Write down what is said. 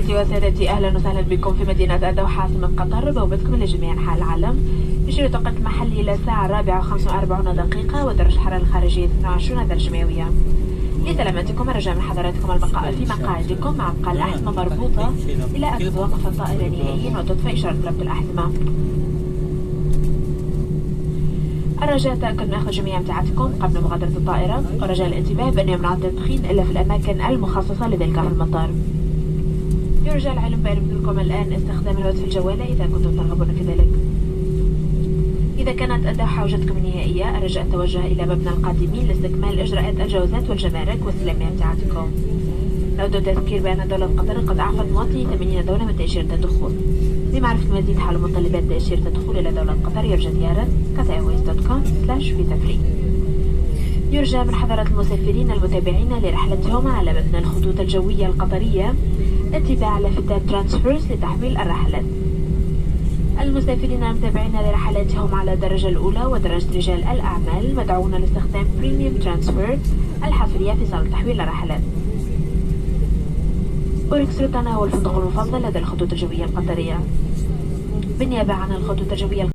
سيداتي وسادتي، أهلا وسهلا بكم في مدينة الدوحة عاصمة قطر، بوابتكم لجميع أنحاء العالم. يشير التوقيت المحلي إلى الساعة 4:45 ودرجة الحرارة الخارجية 22 درجة مئوية. لسلامتكم رجاء من حضراتكم البقاء في مقاعدكم مع أبقاء الأحزمة مربوطة إلى أن توقف الطائرة نهائيا وتطفئ إشارة ربط الأحزمة. الرجاء تأكد من أخذ جميع امتعاتكم قبل مغادرة الطائرة، ورجاء الانتباه بأنه يمنع التدخين إلا في الأماكن المخصصة لذلك في المطار. يرجى العلم بإمكانكم الآن استخدام الهاتف الجوال إذا كنتم ترغبون في ذلك. إذا كانت الدوحة وجهتكم النهائية، الرجاء التوجه إلى مبنى القادمين لاستكمال إجراءات الجوازات والجمارك واستلام امتعاتكم. نود التذكير بأن دولة قطر قد أعفت مواطني 80 دولة من تأشيرة الدخول. لمعرفة مزيد حول متطلبات تأشيرة الدخول إلى دولة قطر يرجى زيارة qatarairways.com/visa-free. يرجى من حضرات المسافرين المتابعين لرحلتهم على مبنى الخطوط الجوية القطرية اتباع لافتات ترانسفيرز لتحويل الرحلات. المسافرين المتابعين لرحلاتهم على الدرجة الأولى ودرجة رجال الأعمال مدعوون لاستخدام بريميوم ترانسفير الحصرية في صالة تحويل الرحلات. أوركس روتانا هو الفندق المفضل لدى الخطوط الجوية القطرية. بالنيابة عن الخطوط الجوية